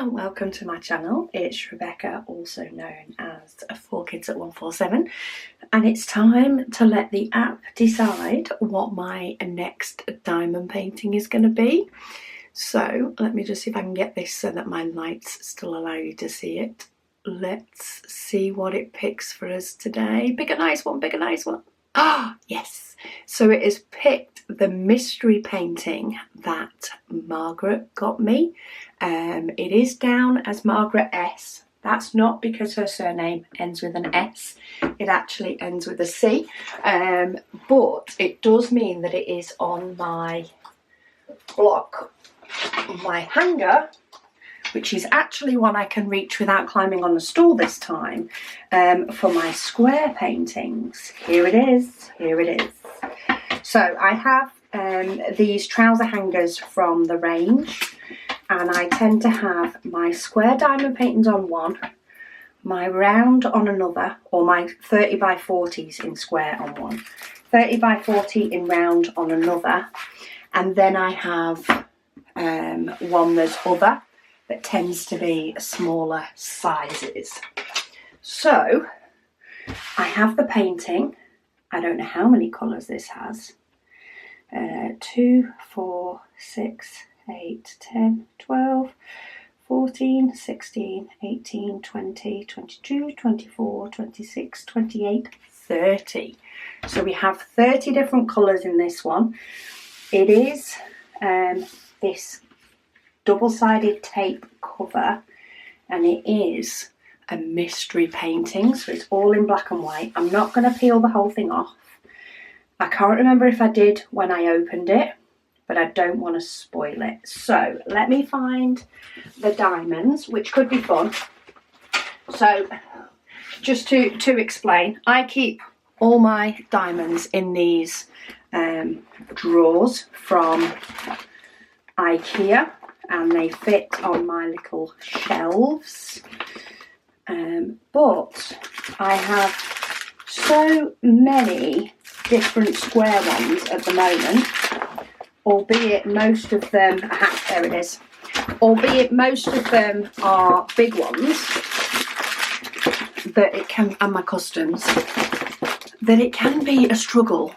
and welcome to my channel. It's Rebecca, also known as 4Kids at 147, and it's time to let the app decide what my next diamond painting is going to be. So let me just see if I can get this so that my lights still allow you to see it. Let's see what it picks for us today. Pick a nice one, pick a nice one. Ah, yes. So it has picked the mystery painting that Margaret got me. It is down as Margaret S. That's not because her surname ends with an S. It actually ends with a C. But it does mean that it is on my block, my hanger, which is actually one I can reach without climbing on the stool this time, for my square paintings. Here it is, here it is. So I have these trouser hangers from the range, and I tend to have my square diamond paintings on one, my round on another, or my 30 by 40s in square on one, 30 by 40 in round on another, and then I have one that's other, that tends to be smaller sizes. So I have the painting. I don't know how many colours this has. 2, 4, 6, 8, 10, 12, 14, 16, 18, 20, 22, 24, 26, 28, 30. So we have 30 different colours in this one. It is this double-sided tape cover, and it is a mystery painting, so it's all in black and white. I'm not going to peel the whole thing off. I can't remember if I did when I opened it, but I don't want to spoil it. So let me find the diamonds, which could be fun. So just to explain, I keep all my diamonds in these drawers from IKEA, and they fit on my little shelves. But I have so many different square ones at the moment, albeit most of them, there it is, albeit most of them are big ones, that it can, and my customs, that it can be a struggle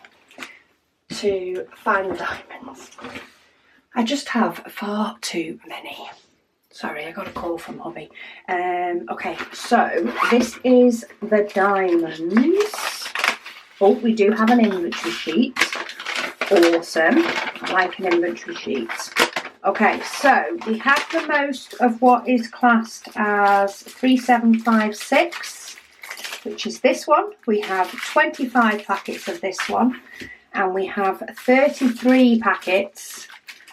to find diamonds. I just have far too many. Sorry, I got a call from hubby. Okay, so this is the diamonds. Oh, we do have an inventory sheet. Awesome. I like an inventory sheet. Okay, so we have the most of what is classed as 3756, which is this one. We have 25 packets of this one, and we have 33 packets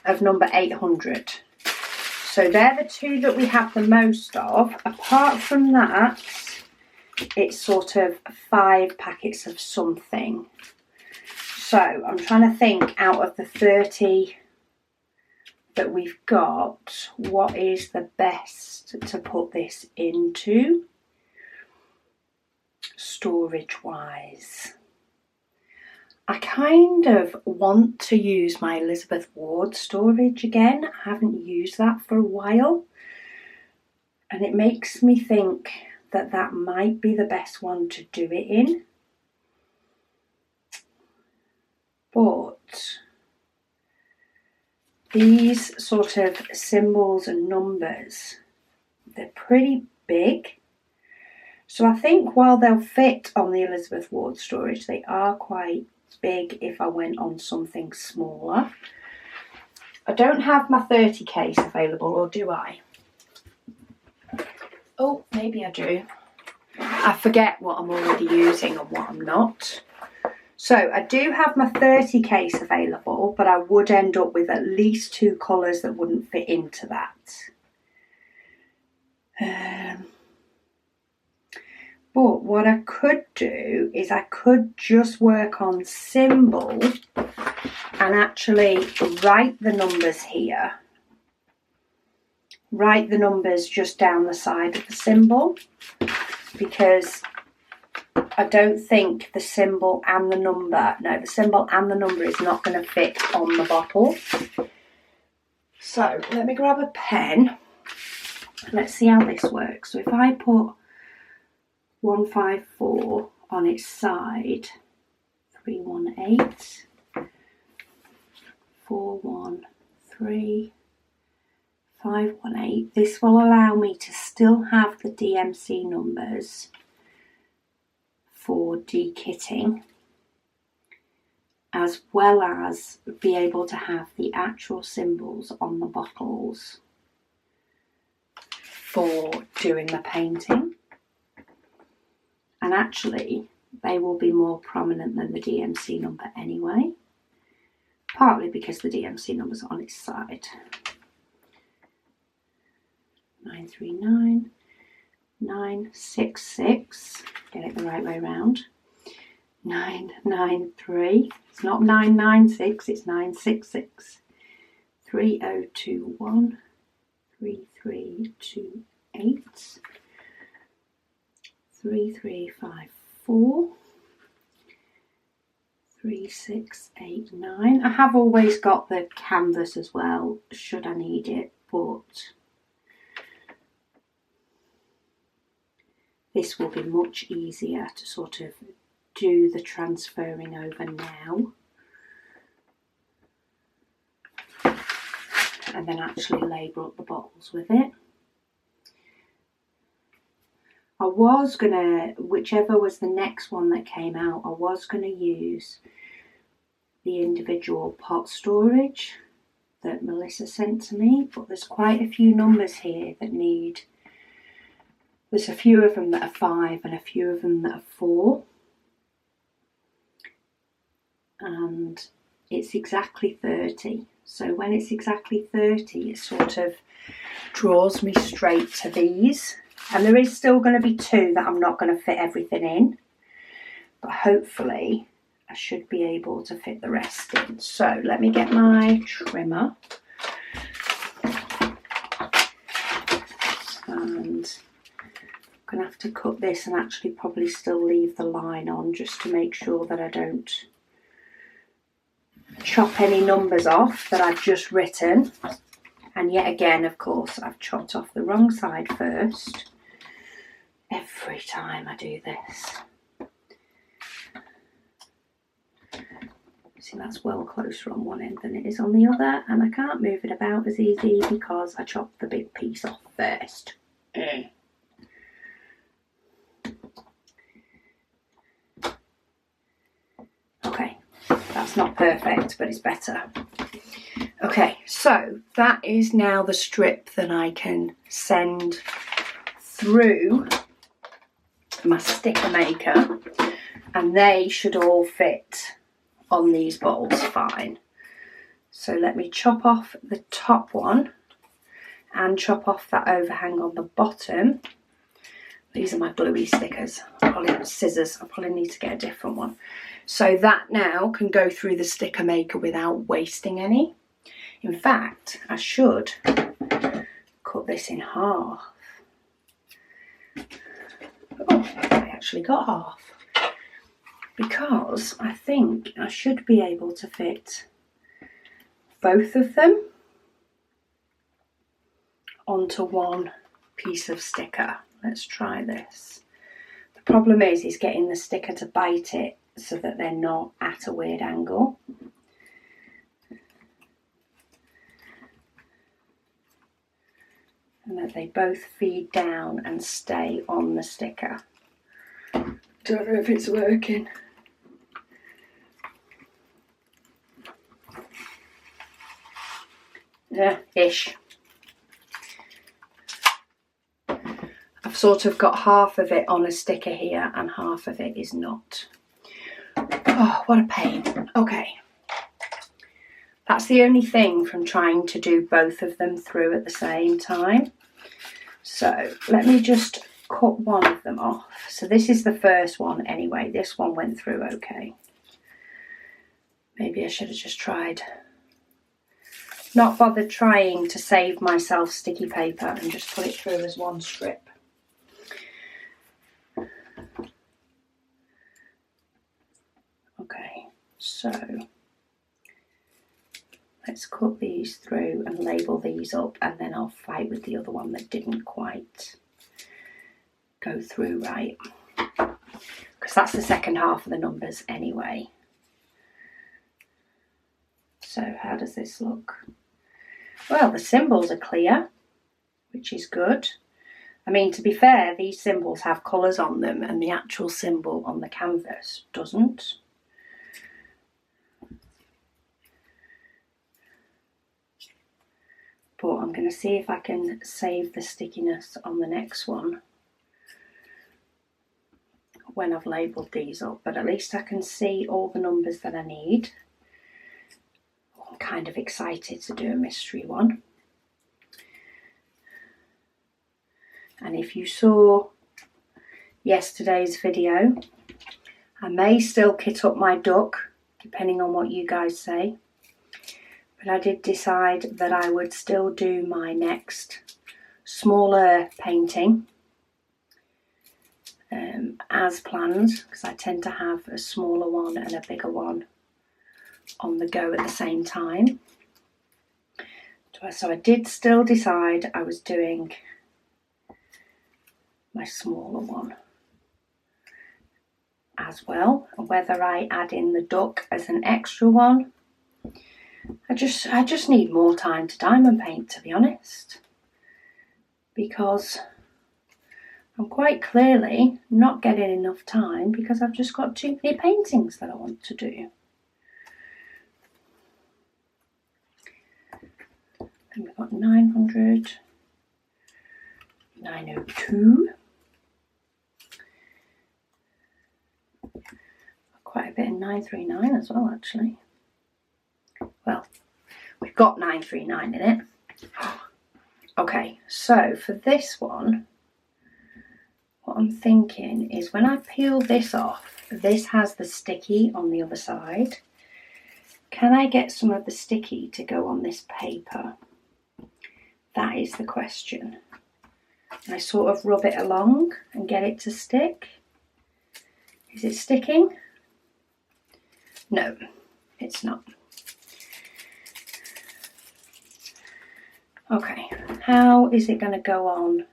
of number 800. So they're the two that we have the most of. Apart from that, it's sort of 5 packets of something. So I'm trying to think, out of the 30 that we've got, what is the best to put this into storage wise. I kind of want to use my Elizabeth Ward storage again. I haven't used that for a while, and it makes me think that that might be the best one to do it in. But these sort of symbols and numbers, they're pretty big. So I think while they'll fit on the Elizabeth Ward storage, they are quite big if I went on something smaller. I don't have my 30 case available, or do I? Oh, maybe I do. I forget what I'm already using and what I'm not. So I do have my 30 case available, but I would end up with at least 2 colours that wouldn't fit into that. But what I could do is I could just work on symbol and actually write the numbers here. Write the numbers just down the side of the symbol, because I don't think the symbol and the number, no, the symbol and the number is not going to fit on the bottle. So let me grab a pen let's see how this works. So if I put 154 on its side, 318, 413, 518, this will allow me to still have the DMC numbers for dekitting, as well as be able to have the actual symbols on the bottles for doing the painting. And actually they will be more prominent than the DMC number anyway, partly because the DMC number's on its side. 939, 966, get it the right way round. 993, it's not 996, it's 966. 3021, 3328, 3354, 3689. I have always got the canvas as well, should I need it, but this will be much easier to sort of do the transferring over now, and then actually label up the bottles with it. I was gonna, whichever was the next one that came out, I was gonna use the individual pot storage that Melissa sent to me, but there's quite a few numbers here that need, there's a few of them that are 5 and a few of them that are 4. And it's exactly 30. So when it's exactly 30, it sort of draws me straight to these. And there is still going to be 2 that I'm not going to fit everything in, but hopefully I should be able to fit the rest in. So let me get my trimmer. And I'm going to have to cut this and actually probably still leave the line on, just to make sure that I don't chop any numbers off that I've just written. And yet again, of course, I've chopped off the wrong side first every time I do this. See, that's well closer on one end than it is on the other, and I can't move it about as easy because I chopped the big piece off first. Okay, that's not perfect, but it's better. Okay, so that is now the strip that I can send through my sticker maker, and they should all fit on these bottles fine. So let me chop off the top one and chop off that overhang on the bottom. These are my gluey stickers. I probably have scissors. I probably need to get a different one. So that now can go through the sticker maker without wasting any. In fact, I should cut this in half. Oh, I actually got half. Because I think I should be able to fit both of them onto one piece of sticker. Let's try this. The problem is getting the sticker to bite it so that they're not at a weird angle. And that they both feed down and stay on the sticker. Don't know if it's working. Yeah, ish. I've sort of got half of it on a sticker here and half of it is not. Oh, what a pain. Okay. That's the only thing from trying to do both of them through at the same time. So let me just cut one of them off. So this is the first one anyway. This one went through okay. Maybe I should have just tried. Not bothered trying to save myself sticky paper and just put it through as one strip. Okay, so Let's cut these through and label these up, and then I'll fight with the other one that didn't quite go through right, because that's the second half of the numbers anyway. So how does this look? Well, the symbols are clear, which is good. I mean, to be fair, these symbols have colours on them and the actual symbol on the canvas doesn't. But I'm going to see if I can save the stickiness on the next one when I've labelled these up. But at least I can see all the numbers that I need. I'm kind of excited to do a mystery one. And if you saw yesterday's video, I may still kit up my duck, depending on what you guys say. But I did decide that I would still do my next smaller painting as planned, because I tend to have a smaller one and a bigger one on the go at the same time. So I did still decide I was doing my smaller one as well, and whether I add in the duck as an extra one, I just need more time to diamond paint, to be honest, because I'm quite clearly not getting enough time because I've just got too many paintings that I want to do. And we've got 900, 902. Quite a bit in 939 as well, actually. Well, we've got 939 in it. Okay, so for this one, what I'm thinking is when I peel this off, this has the sticky on the other side. Can I get some of the sticky to go on this paper? That is the question. And I sort of rub it along and get it to stick. Is it sticking? No, it's not. Okay, how is it going to go on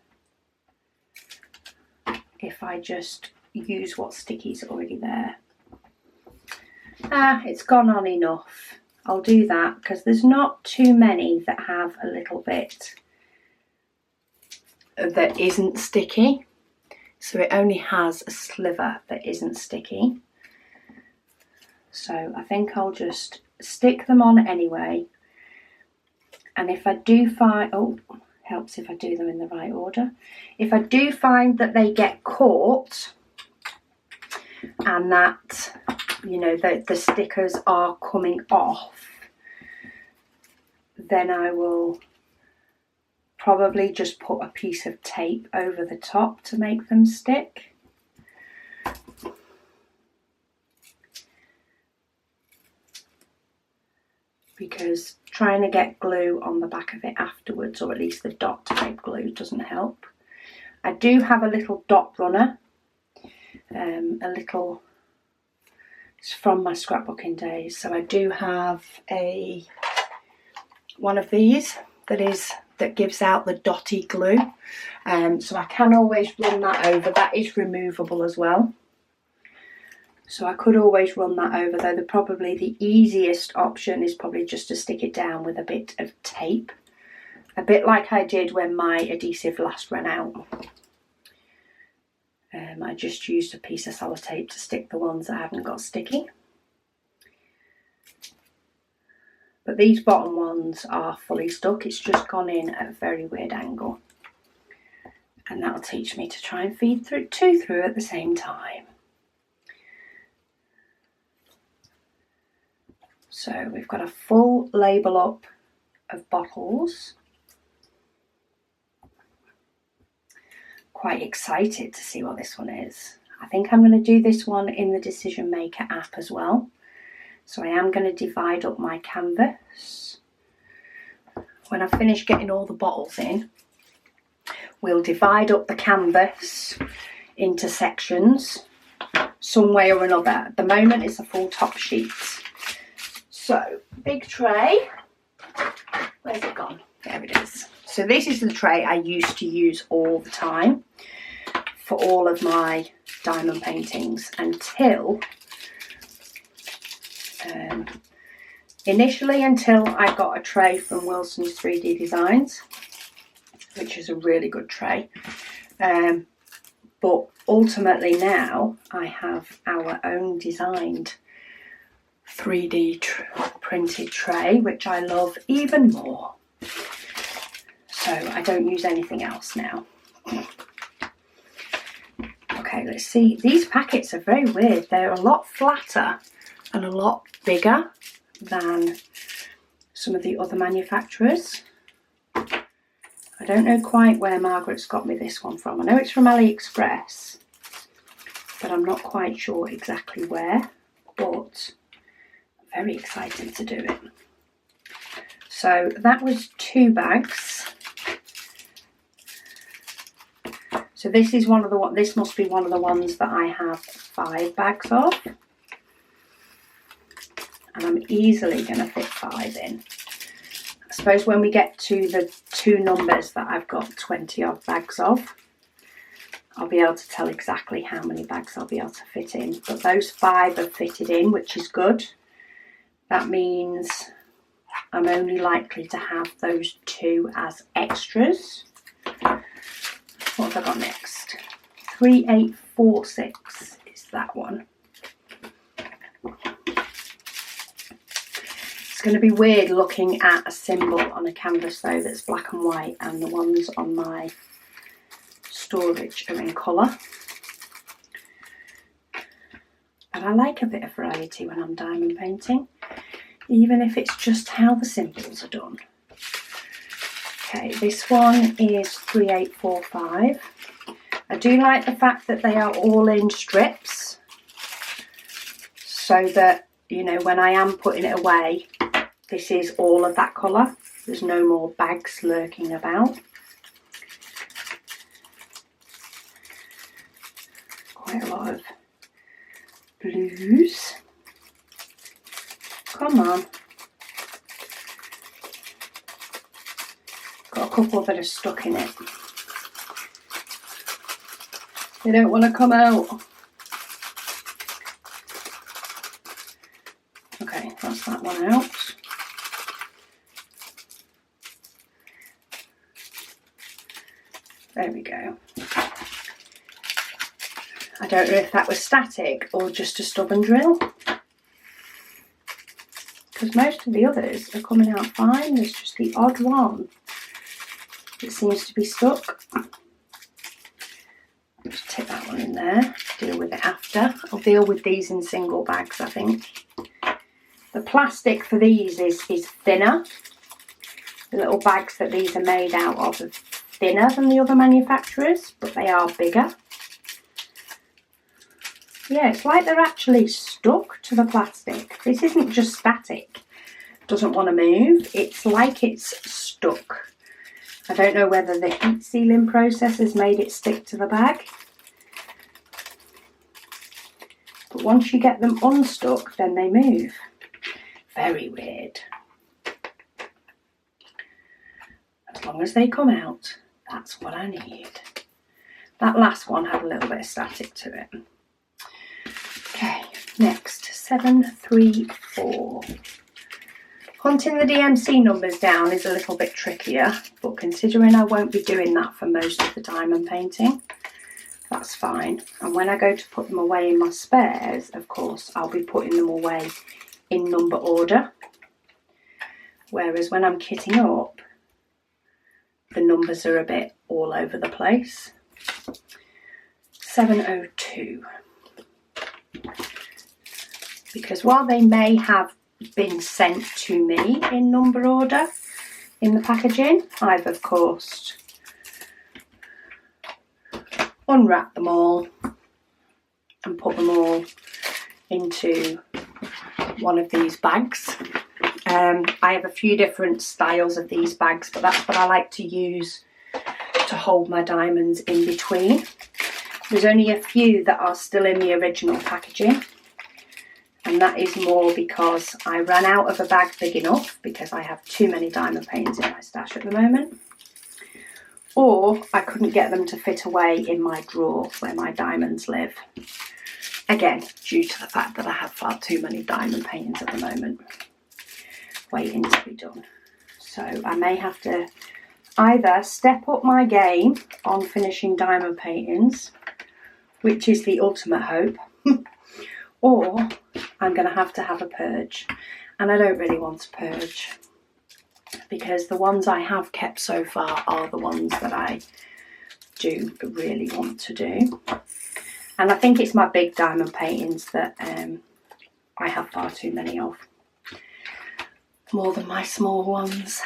if I just use what sticky's already there? It's gone on enough. I'll do that because there's not too many that have a little bit that isn't sticky. So it only has a sliver that isn't sticky. So I think I'll just stick them on anyway. And if I do find, oh, helps if I do them in the right order. If I do find that they get caught and that, you know, the stickers are coming off, then I will probably just put a piece of tape over the top to make them stick. Because trying to get glue on the back of it afterwards, or at least the dot type glue, doesn't help. I do have a little dot runner, it's from my scrapbooking days. So I do have one of these that gives out the dotty glue. So I can always run that over. That is removable as well. So I could always run that over, though probably the easiest option is probably just to stick it down with a bit of tape. A bit like I did when my adhesive last ran out. I just used a piece of sellotape to stick the ones that haven't got sticky. But these bottom ones are fully stuck. It's just gone in at a very weird angle. And that'll teach me to try and feed two through at the same time. So we've got a full label up of bottles. Quite excited to see what this one is. I think I'm going to do this one in the Decision Maker app as well. So I am going to divide up my canvas. When I finish getting all the bottles in, we'll divide up the canvas into sections some way or another. At the moment it's a full top sheet. So, big tray, Where's it gone? There it is. So this is the tray I used to use all the time for all of my diamond paintings until initially until I got a tray from Wilson's 3D Designs, which is a really good tray. But ultimately now I have our own designed 3D printed tray, which I love even more. So I don't use anything else now. Okay, let's see. These packets are very weird. They're a lot flatter and a lot bigger than some of the other manufacturers. I don't know quite where Margaret's got me this one from. I know it's from AliExpress, but I'm not quite sure exactly where, but I'm very excited to do it. So that was 2 bags. So this is one of the this must be one of the ones that I have 5 bags of. And I'm easily going to fit 5 in. I suppose when we get to the 2 numbers that I've got 20 odd bags of, I'll be able to tell exactly how many bags I'll be able to fit in. But those 5 are fitted in, which is good. That means I'm only likely to have those 2 as extras. What have I got next? 3846 is that one. It's going to be weird looking at a symbol on a canvas though that's black and white, and the ones on my storage are in colour. But I like a bit of variety when I'm diamond painting, even if it's just how the symbols are done. Okay, this one is 3845. I do like the fact that they are all in strips, so that, you know, when I am putting it away, this is all of that colour. There's no more bags lurking about. Quite a lot of blues. Come on. Got a couple that are stuck in it. They don't want to come out. Okay, that's that one out. There we go. I don't know if that was static or just a stubborn drill, because most of the others are coming out fine. There's just the odd one that seems to be stuck. Just take that one in there, deal with it after. I'll deal with these in single bags, I think. The plastic for these is thinner. The little bags that these are made out of are thinner than the other manufacturers, but they are bigger. Yeah, it's like they're actually stuck to the plastic. This isn't just static. It doesn't want to move. It's like it's stuck. I don't know whether the heat sealing process has made it stick to the bag. But once you get them unstuck, then they move. Very weird. As long as they come out, that's what I need. That last one had a little bit of static to it. Okay, next, 734. Hunting the DMC numbers down is a little bit trickier, but considering I won't be doing that for most of the diamond painting, that's fine. And when I go to put them away in my spares, of course, I'll be putting them away in number order. Whereas when I'm kitting up, the numbers are a bit all over the place. 702. Because while they may have been sent to me in number order in the packaging, I've of course unwrapped them all and put them all into one of these bags. I have a few different styles of these bags, but that's what I like to use to hold my diamonds in between. There's only a few that are still in the original packaging, and and that is more because I ran out of a bag big enough because I have too many diamond paintings in my stash at the moment, or I couldn't get them to fit away in my drawer where my diamonds live. Again, due to the fact that I have far too many diamond paintings at the moment waiting to be done. So I may have to either step up my game on finishing diamond paintings, which is the ultimate hope, or I'm going to have a purge. And I don't really want to purge, because the ones I have kept so far are the ones that I do really want to do. And I think it's my big diamond paintings that I have far too many of, more than my small ones.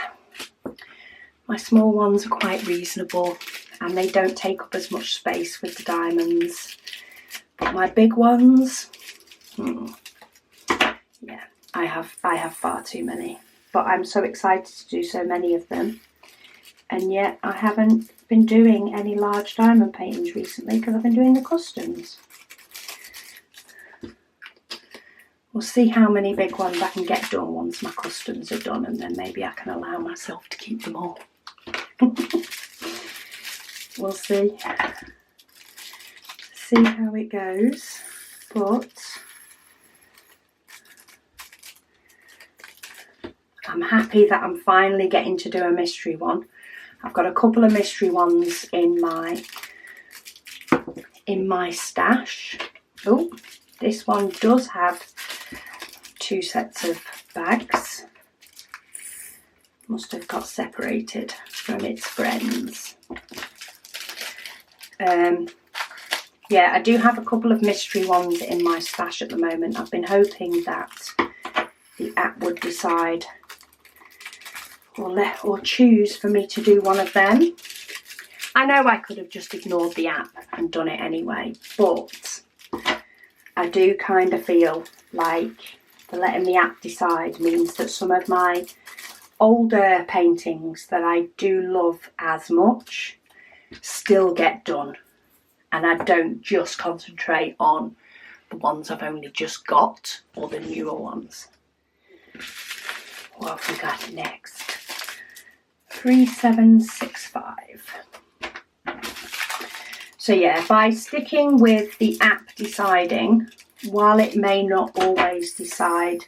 My small ones are quite reasonable and they don't take up as much space with the diamonds. But my big ones, yeah, I have far too many. But I'm so excited to do so many of them. And yet I haven't been doing any large diamond paintings recently because I've been doing the customs. We'll see how many big ones I can get done once my customs are done, and then maybe I can allow myself to keep them all. We'll see. See how it goes. But I'm happy that I'm finally getting to do a mystery one. I've got a couple of mystery ones in my stash. Oh, this one does have 2 sets of bags. Must have got separated from its friends. Yeah, I do have a couple of mystery ones in my stash at the moment. I've been hoping that the app would decide or choose for me to do one of them. I know I could have just ignored the app and done it anyway, but I do kind of feel like letting the app decide means that some of my older paintings that I do love as much still get done, and I don't just concentrate on the ones I've only just got or the newer ones. What have we got next? 3765. So yeah, by sticking with the app deciding, while it may not always decide,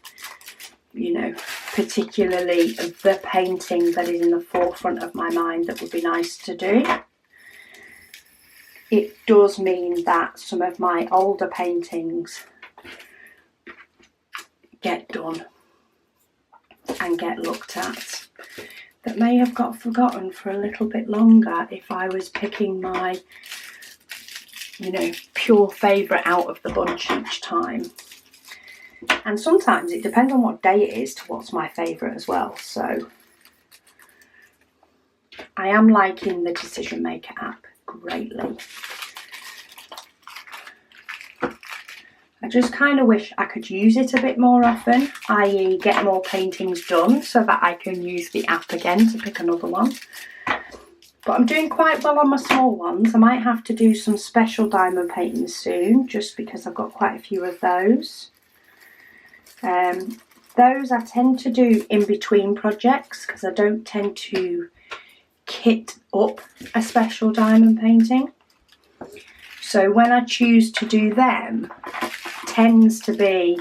you know, particularly the painting that is in the forefront of my mind that would be nice to do, it does mean that some of my older paintings get done and get looked at that may have got forgotten for a little bit longer if I was picking my, you know, pure favourite out of the bunch each time. And sometimes it depends on what day it is to what's my favourite as well. So I am liking the Decision Maker app greatly. I just kind of wish I could use it a bit more often, i.e. get more paintings done so that I can use the app again to pick another one. But I'm doing quite well on my small ones. I might have to do some special diamond paintings soon, just because I've got quite a few of those. Those I tend to do in between projects because I don't tend to kit up a special diamond painting. So when I choose to do them, tends to be,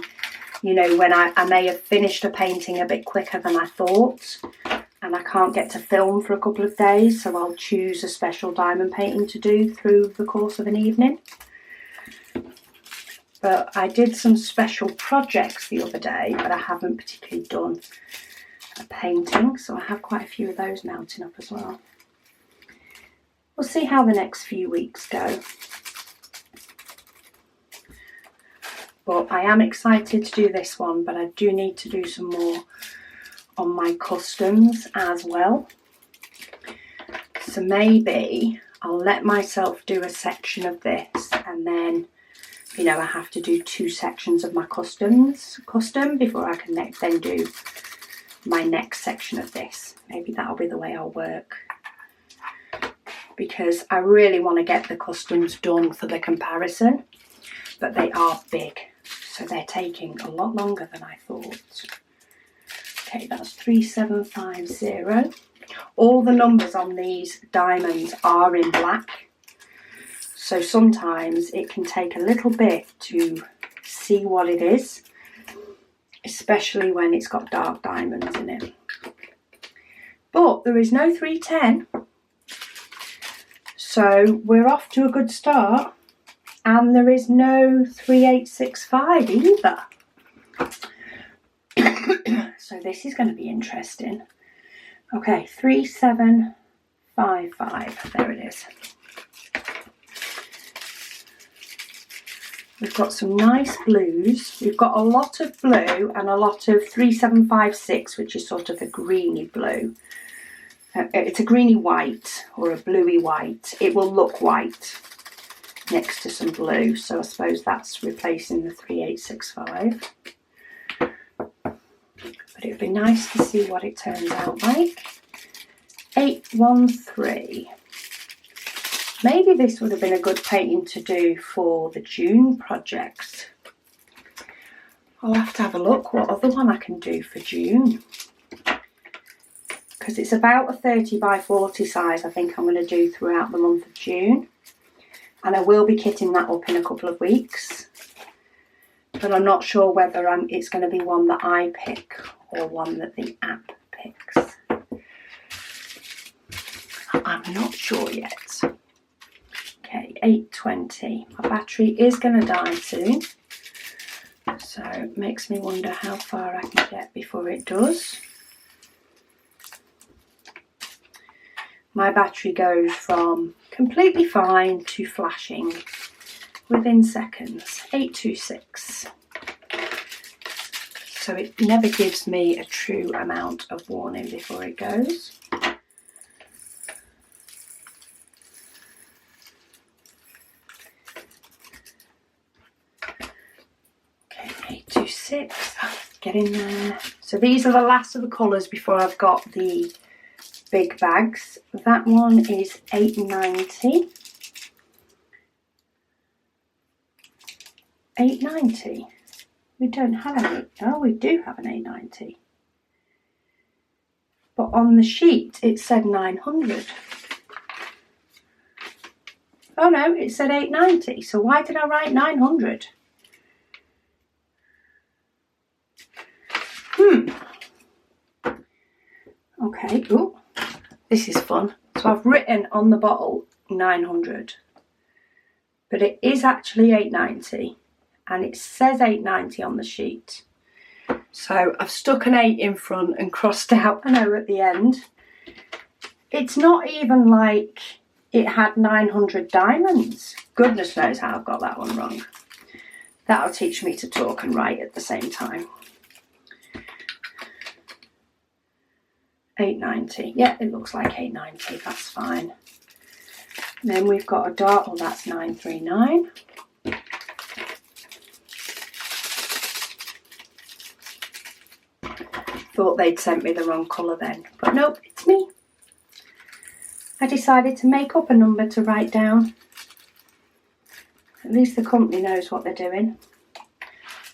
you know, when I may have finished a painting a bit quicker than I thought and I can't get to film for a couple of days, so I'll choose a special diamond painting to do through the course of an evening. But I did some special projects the other day, but I haven't particularly done a painting, so I have quite a few of those mounting up as well. We'll see how the next few weeks go. But I am excited to do this one, but I do need to do some more on my customs as well. So maybe I'll let myself do a section of this, and then, you know, I have to do 2 sections of my custom before I can then do my next section of this. Maybe that'll be the way I'll work, because I really want to get the customs done for the comparison, but they are big. So they're taking a lot longer than I thought. Okay, that's 3750. All the numbers on these diamonds are in black. So sometimes it can take a little bit to see what it is, especially when it's got dark diamonds in it. But there is no 310. So we're off to a good start. And there is no 3865 either. So this is going to be interesting. Okay, 3755. There it is. We've got some nice blues. We've got a lot of blue and a lot of 3756, which is sort of a greeny blue. It's a greeny white or a bluey white. It will look white next to some blue, so I suppose that's replacing the 3865. But it would be nice to see what it turns out like. 813. Maybe this would have been a good painting to do for the June project. I'll have to have a look what other one I can do for June. Because it's about a 30 by 40 size I think I'm going to do throughout the month of June. And I will be kitting that up in a couple of weeks. But I'm not sure whether it's going to be one that I pick or one that the app picks. I'm not sure yet. Okay, 820. My battery is going to die soon. So it makes me wonder how far I can get before it does. My battery goes from completely fine to flashing within seconds. 826. So it never gives me a true amount of warning before it goes. Okay, 826. Get in there. So these are the last of the colours before I've got the big bags. That one is 890. 890. We don't have any. Oh, we do have an 890. But on the sheet it said 900. Oh no, it said 890. So why did I write 900? Okay. Ooh. This is fun. So I've written on the bottle 900, but it is actually 890 and it says 890 on the sheet. So I've stuck an 8 in front and crossed out an O at the end. It's not even like it had 900 diamonds. Goodness knows how I've got that one wrong. That'll teach me to talk and write at the same time. 890. Yeah, it looks like 890. That's fine. And then we've got a dot. Oh, that's 939. Thought they'd sent me the wrong colour then, but nope, it's me. I decided to make up a number to write down. At least the company knows what they're doing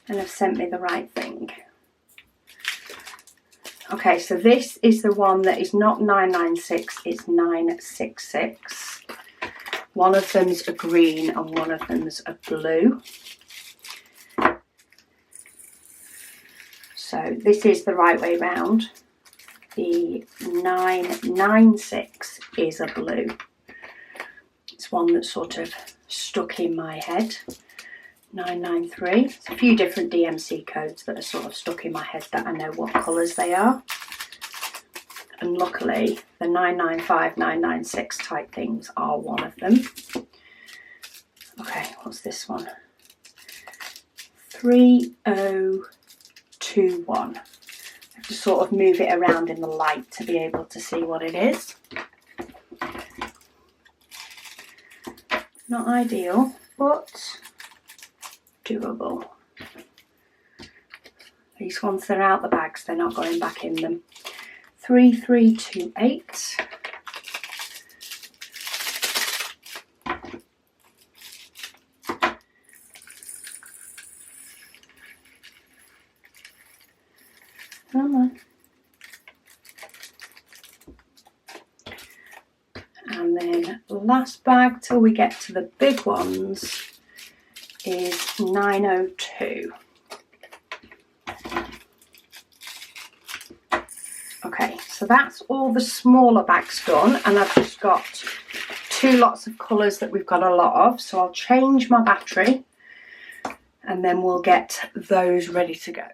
and have sent me the right thing. Okay, so this is the one that is not 996, it's 966. One of them's a green and one of them's a blue. So this is the right way round. The 996 is a blue. It's one that's sort of stuck in my head. 993. There's a few different DMC codes that are sort of stuck in my head that I know what colours they are. And luckily the 995, 996 type things are one of them. Okay, what's this one? 3021. I have to sort of move it around in the light to be able to see what it is. Not ideal, but doable. These ones, they're out the bags, they're not going back in them. 3328. Come on. And then last bag till we get to the big ones is 902. Okay, so that's all the smaller bags done, and I've just got 2 lots of colours that we've got a lot of, so I'll change my battery and then we'll get those ready to go.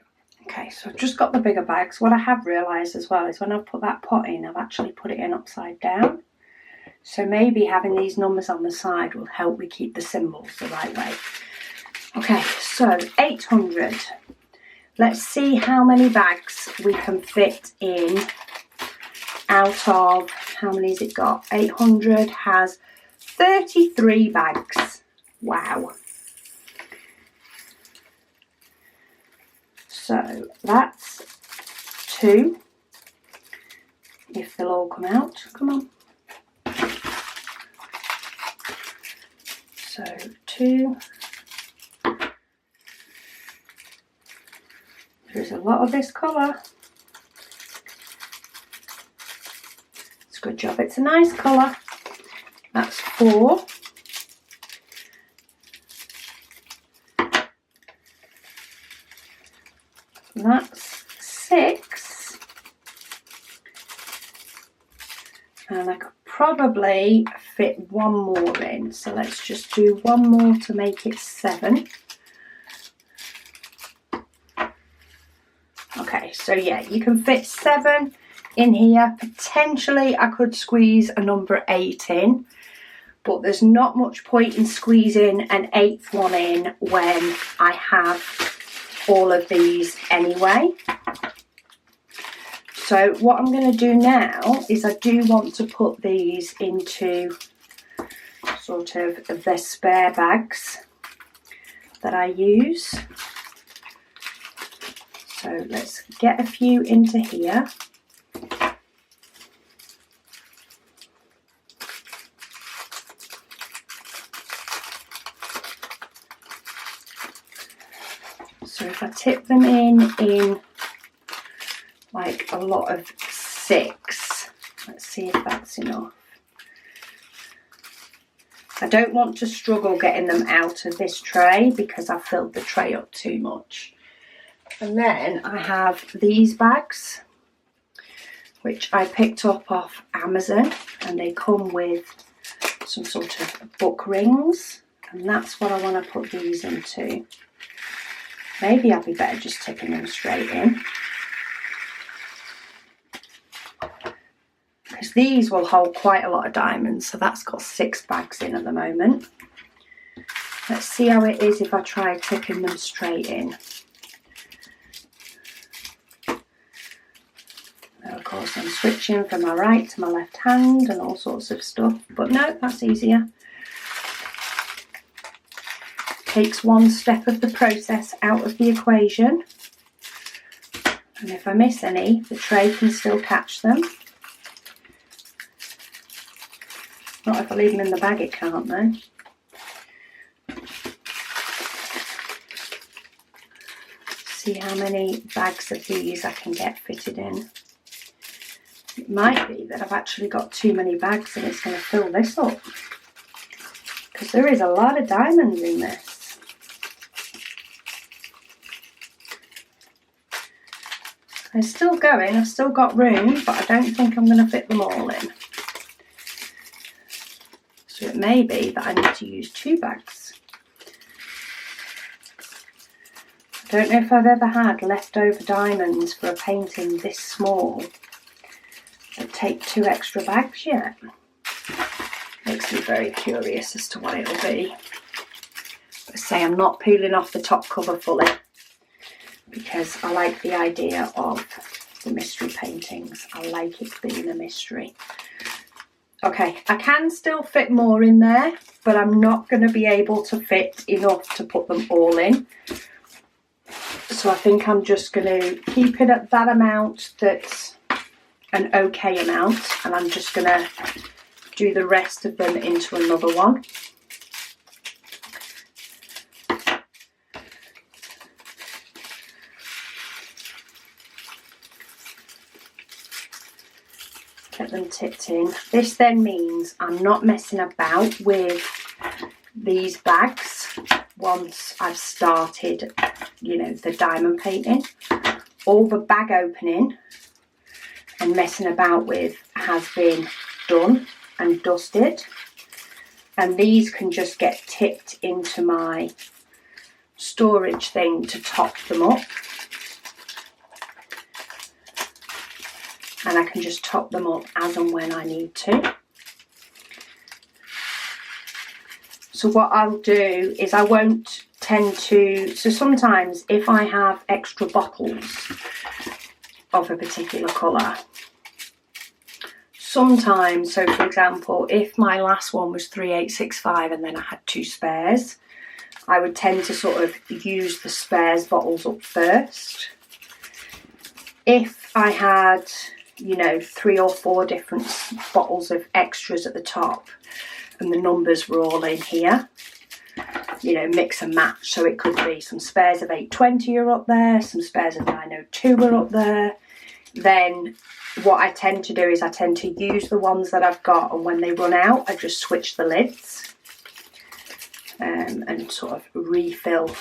Okay, so I've just got the bigger bags. What I have realised as well is when I've put that pot in, I've actually put it in upside down. So maybe having these numbers on the side will help me keep the symbols the right way. Okay, so 800. Let's see how many bags we can fit in out of, how many has it got? 800 has 33 bags. Wow. So that's 2. If they'll all come out, come on. So 2. There's a lot of this colour. It's a good job, it's a nice colour. That's 4. That's 6. And I could probably fit 1 more in. So let's just do 1 more to make it 7. Okay, so yeah, you can fit 7 in here. Potentially I could squeeze a number 8 in, but there's not much point in squeezing an 8th one in when I have all of these anyway. So what I'm going to do now is I do want to put these into sort of the spare bags that I use. So let's get a few into here. So if I tip them in like a lot of 6, let's see if that's enough. I don't want to struggle getting them out of this tray because I've filled the tray up too much. And then I have these bags, which I picked up off Amazon, and they come with some sort of book rings, and that's what I want to put these into. Maybe I'll be better just tipping them straight in, because these will hold quite a lot of diamonds. So that's got 6 bags in at the moment. Let's see how it is if I try tipping them straight in. Now, of course, I'm switching from my right to my left hand and all sorts of stuff, but no, that's easier. Takes 1 step of the process out of the equation, and if I miss any, the tray can still catch them. Not if I leave them in the bag, it can't though. See how many bags of these I can get fitted in. It might be that I've actually got too many bags and it's going to fill this up, because there is a lot of diamonds in this. It's still going, I've still got room, but I don't think I'm going to fit them all in. So it may be that I need to use 2 bags. I don't know if I've ever had leftover diamonds for a painting this small that take 2 extra bags yet. Makes me very curious as to what it'll be. But I say I'm not peeling off the top cover fully, because I like the idea of the mystery paintings. I like it being a mystery. Okay, I can still fit more in there, but I'm not going to be able to fit enough to put them all in. So I think I'm just going to keep it at that amount that's an okay amount, and I'm just going to do the rest of them into another one. Get them tipped in. This then means I'm not messing about with these bags once I've started, you know, the diamond painting. All the bag opening and messing about with has been done and dusted, and these can just get tipped into my storage thing to top them up, and I can just top them up as and when I need to. So what I'll do is I won't tend to, so sometimes if I have extra bottles of a particular colour, sometimes, so for example, if my last one was 3865 and then I had 2 spares, I would tend to sort of use the spares bottles up first. If I had, you know, 3 or 4 different bottles of extras at the top and the numbers were all in here, you know, mix and match, so it could be some spares of 820 are up there, some spares of 902 are up there, then what I tend to do is I tend to use the ones that I've got, and when they run out I just switch the lids and sort of refill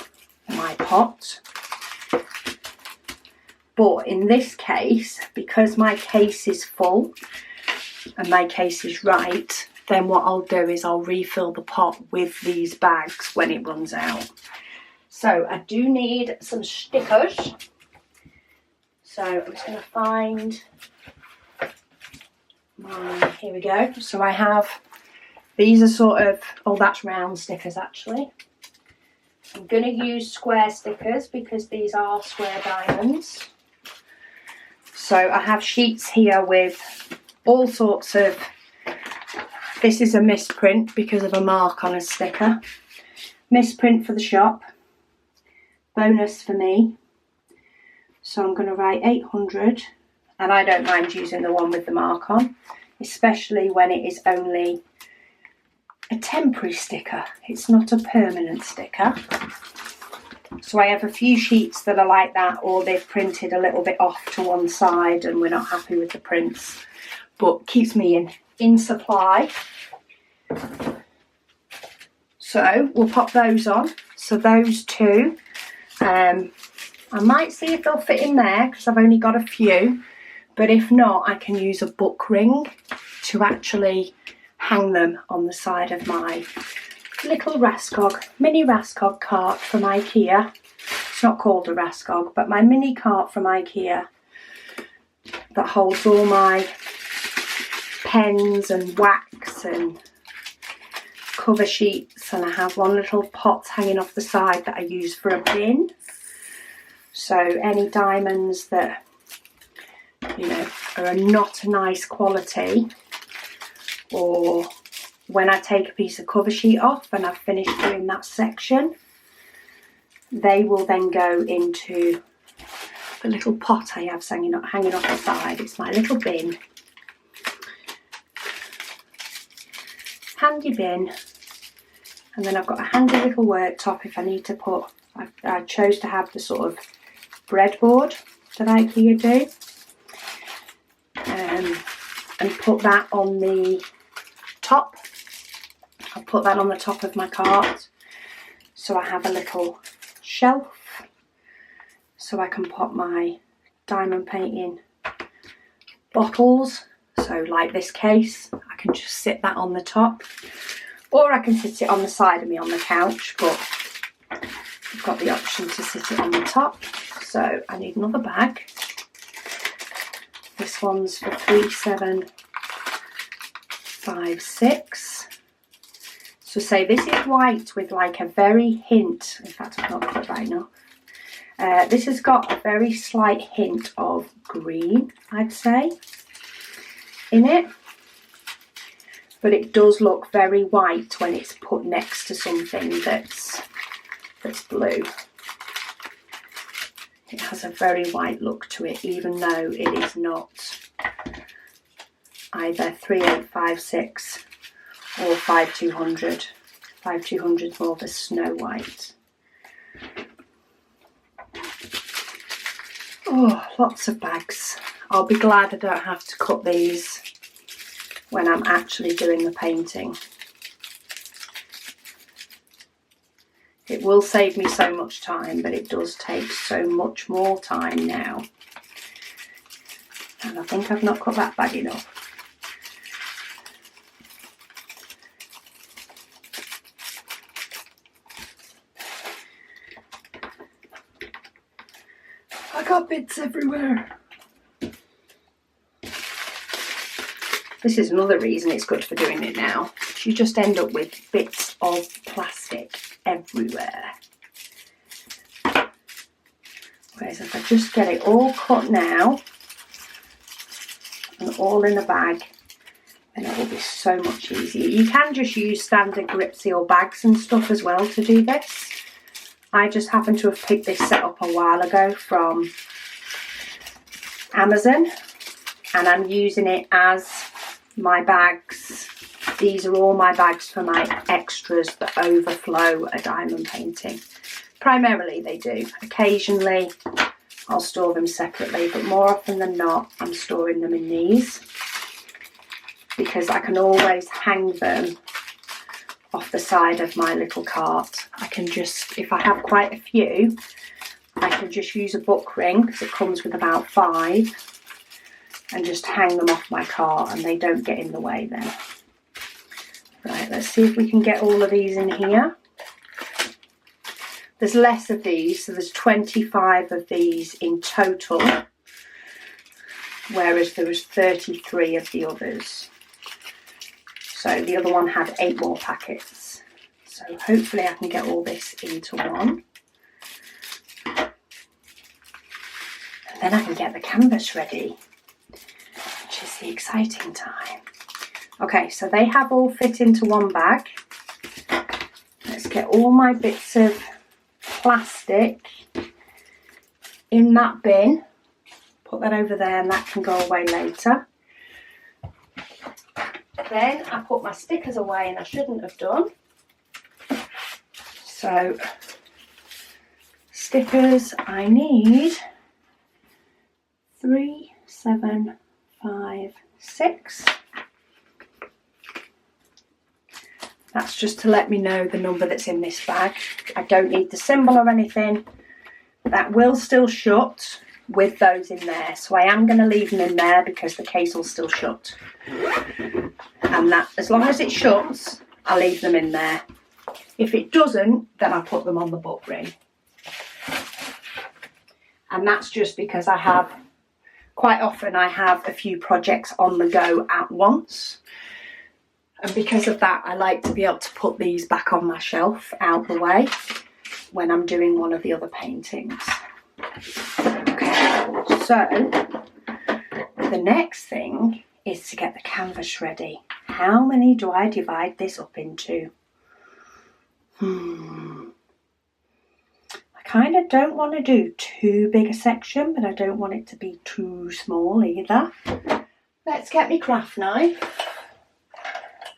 my pot. But in this case, because my case is full and my case is right, then what I'll do is I'll refill the pot with these bags when it runs out. So I do need some stickers. So I'm just going to find my, here we go. So I have, these are sort of, oh that's round stickers actually. I'm going to use square stickers because these are square diamonds. So I have sheets here with all sorts of, this is a misprint because of a mark on a sticker. Misprint for the shop, bonus for me. So I'm going to write 800, and I don't mind using the one with the mark on, especially when it is only a temporary sticker. It's not a permanent sticker. So I have a few sheets that are like that, or they've printed a little bit off to one side and we're not happy with the prints, but keeps me in supply. So we'll pop those on. So those 2, I might see if they'll fit in there because I've only got a few, but if not, I can use a book ring to actually hang them on the side of my little Raskog, mini Raskog cart from IKEA. It's not called a Raskog, but my mini cart from IKEA that holds all my pens and wax and cover sheets, and I have one little pot hanging off the side that I use for a bin. So any diamonds that, you know, are not a nice quality, or when I take a piece of cover sheet off and I've finished doing that section, they will then go into the little pot I have hanging off the side. It's my little bin. Handy bin. And then I've got a handy little worktop if I need to put, I chose to have the sort of breadboard that IKEA do. And put that on the top. I'll put that on the top of my cart. So I have a little shelf so I can put my diamond painting bottles. So like this case, I can just sit that on the top, or I can sit it on the side of me on the couch, but I've got the option to sit it on the top. So I need another bag. This one's for 3756. So say this is white with like a very hint, in fact I've not got it right enough. This has got a very slight hint of green, I'd say, in it. But it does look very white when it's put next to something that's blue. It has a very white look to it, even though it is not either 3856 or 5200. 5200 is more of a snow white. Oh, lots of bags. I'll be glad I don't have to cut these when I'm actually doing the painting. It will save me so much time, but it does take so much more time now. And I think I've not cut that bag enough. I got bits everywhere. This is another reason it's good for doing it now. You just end up with bits of plastic everywhere. Whereas if I just get it all cut now and all in a bag, then it will be so much easier. You can just use standard grip seal bags and stuff as well to do this. I just happen to have picked this set up a while ago from Amazon, and I'm using it as my bags. These are all my bags for my extras that overflow a diamond painting. Primarily they do. Occasionally I'll store them separately, but more often than not I'm storing them in these because I can always hang them off the side of my little cart. I can just, if I have quite a few, I can just use a book ring because it comes with about 5 and just hang them off my cart and they don't get in the way then. Right, let's see if we can get all of these in here. There's less of these, so there's 25 of these in total, whereas there was 33 of the others. So the other one had 8 more packets. So hopefully I can get all this into one. And then I can get the canvas ready, which is the exciting time. Okay, so they have all fit into one bag. Let's get all my bits of plastic in that bin. Put that over there and that can go away later. Then I put my stickers away and I shouldn't have done. So, stickers, I need 3, 7, 5, 6. That's just to let me know the number that's in this bag. I don't need the symbol or anything. That will still shut with those in there. So I am going to leave them in there because the case will still shut. And that, as long as it shuts, I'll leave them in there. If it doesn't, then I put them on the book ring. And that's just because quite often I have a few projects on the go at once. And because of that, I like to be able to put these back on my shelf out the way when I'm doing one of the other paintings. Okay, so the next thing is to get the canvas ready. How many do I divide this up into? I kind of don't want to do too big a section, but I don't want it to be too small either. Let's get my craft knife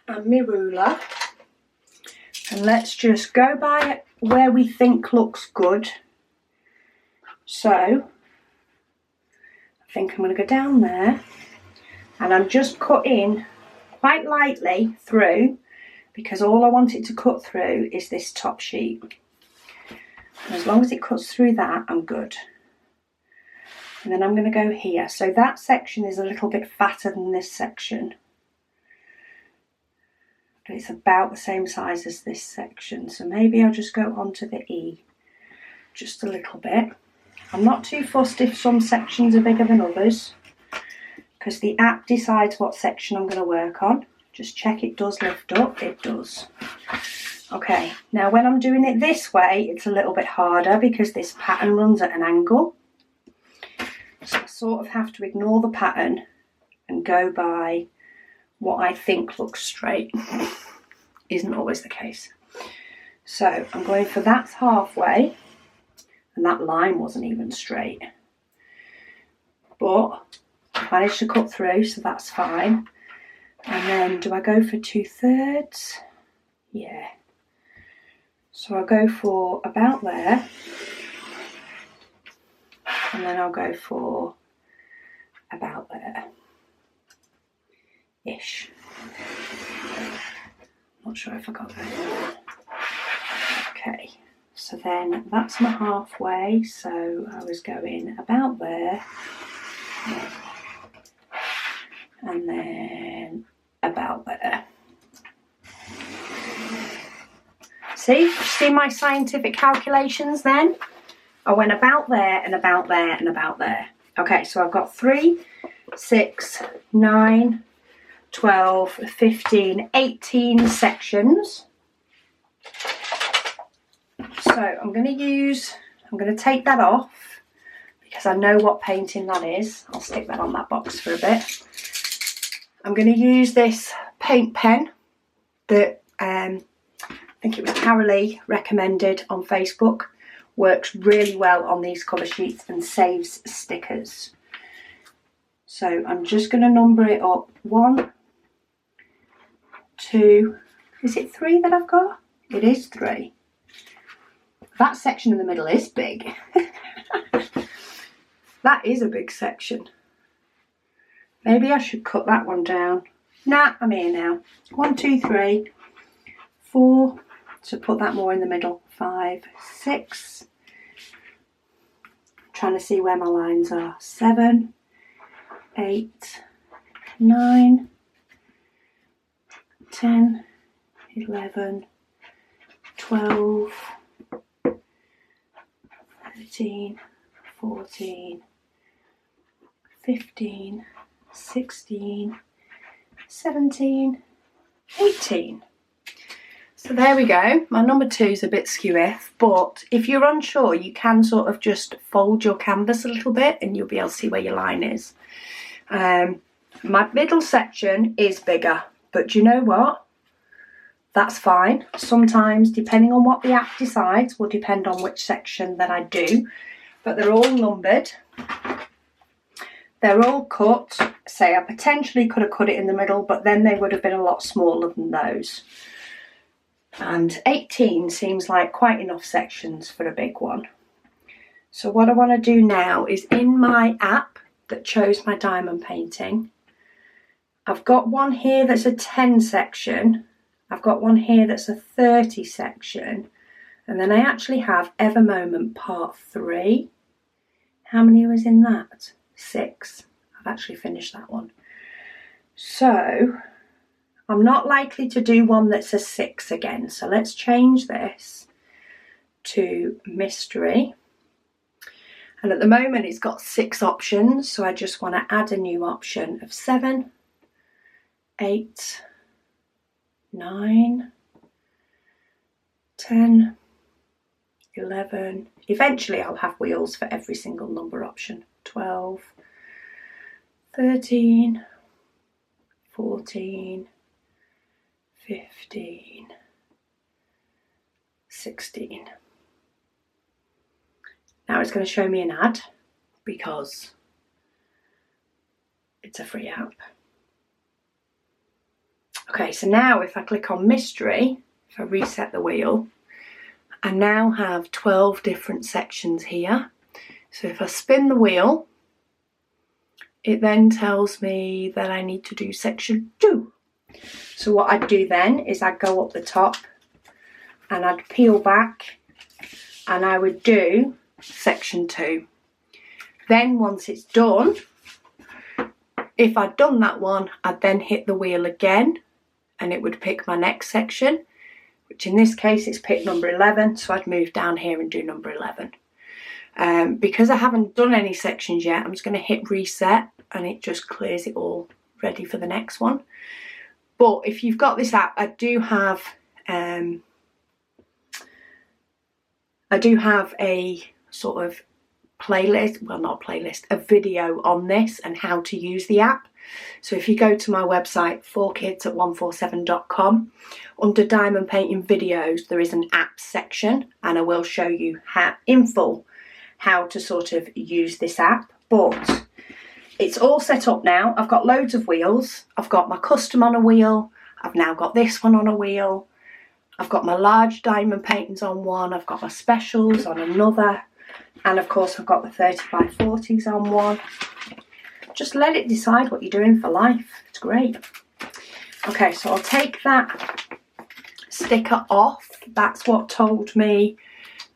and my ruler, and let's just go by where we think looks good. So I think I'm going to go down there and I'm just cutting quite lightly through because all I want it to cut through is this top sheet. And as long as it cuts through that, I'm good. And then I'm going to go here. So that section is a little bit fatter than this section. But it's about the same size as this section. So maybe I'll just go onto the E just a little bit. I'm not too fussed if some sections are bigger than others because the app decides what section I'm going to work on. Just check it does lift up. It does. Okay, now when I'm doing it this way, it's a little bit harder because this pattern runs at an angle. So I sort of have to ignore the pattern and go by what I think looks straight. Isn't always the case. So I'm going for that's halfway, and that line wasn't even straight. But I managed to cut through, so that's fine. And then do I go for 2/3? Yeah. So I'll go for about there. And then I'll go for about there. Ish. Not sure if I got that. Okay, so then that's my halfway, so I was going about there, and then about there. See my scientific calculations then? I went about there and about there and about there. Okay, so I've got 3, 6, 9, 12, 15, 18 sections. So I'm going to take that off because I know what painting that is. I'll stick that on that box for a bit. I'm going to use this paint pen that I think it was Carolee recommended on Facebook. Works really well on these cover sheets and saves stickers. So I'm just going to number it up. 1, 2, is it 3 that I've got? It is 3. That section in the middle is big. That is a big section. Maybe I should cut that one down. Nah, I'm here now. 1, 2, 3, 4, so put that more in the middle. 5, 6. Trying to see where my lines are. 7, 8, 9, 10, 11, 12, 13, 14, 15, 16, 17, 18. So there we go. My number 2 is a bit skewy, but if you're unsure, you can sort of just fold your canvas a little bit and you'll be able to see where your line is. My middle section is bigger, but do you know what? That's fine. Sometimes, depending on what the app decides, will depend on which section that I do. But they're all numbered. They're all cut. Say I potentially could have cut it in the middle, but then they would have been a lot smaller than those. And 18 seems like quite enough sections for a big one. So what I want to do now is in my app that chose my diamond painting, I've got one here that's a 10 section. I've got one here that's a 30 section. And then I actually have Ever Moment Part 3. How many was in that? 6. I've actually finished that one. So I'm not likely to do one that's a 6 again. So let's change this to Mystery. And at the moment it's got 6 options. So I just want to add a new option of 7, 8, 9, 10, 11. Eventually I'll have wheels for every single number option. 12, 13, 14, 15, 16. Now it's going to show me an ad because it's a free app. Okay, so now if I click on Mystery, if I reset the wheel, I now have 12 different sections here. So if I spin the wheel, it then tells me that I need to do section 2. So what I'd do then is I'd go up the top and I'd peel back and I would do section 2. Then once it's done, if I'd done that one, I'd then hit the wheel again and it would pick my next section, which in this case it's picked number 11, so I'd move down here and do number 11. Because I haven't done any sections yet, I'm just going to hit reset and it just clears it all ready for the next one. But if you've got this app, I do have a sort of playlist, well not playlist, a video on this and how to use the app. So if you go to my website 4kids@147.com, under diamond painting videos there is an app section and I will show you in full how to sort of use this app. But it's all set up now. I've got loads of wheels. I've got my custom on a wheel. I've now got this one on a wheel. I've got my large diamond paintings on one. I've got my specials on another. And of course I've got the 30x40s on one. Just let it decide what you're doing for life. It's great. Okay, so I'll take that sticker off. That's what told me.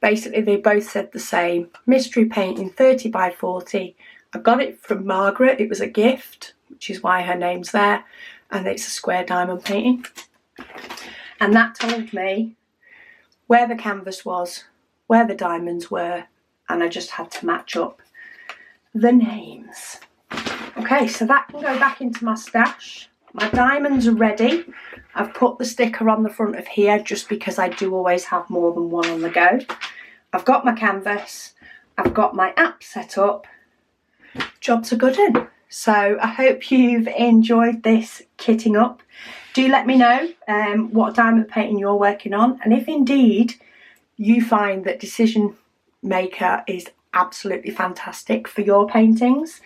Basically, they both said the same. Mystery painting, 30 by 40. I got it from Margaret. It was a gift, which is why her name's there. And it's a square diamond painting. And that told me where the canvas was, where the diamonds were, and I just had to match up the names. Okay, so that can go back into my stash. My diamonds are ready. I've put the sticker on the front of here just because I do always have more than one on the go. I've got my canvas. I've got my app set up. Job's a good one. So I hope you've enjoyed this kitting up. Do let me know what diamond painting you're working on, and if indeed you find that Decision Maker is absolutely fantastic for your paintings.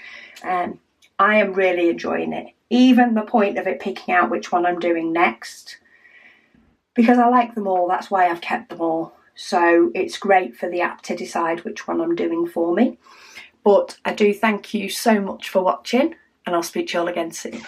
I am really enjoying it, even the point of it picking out which one I'm doing next, because I like them all. That's why I've kept them all. So it's great for the app to decide which one I'm doing for me. But I do thank you so much for watching, and I'll speak to you all again soon.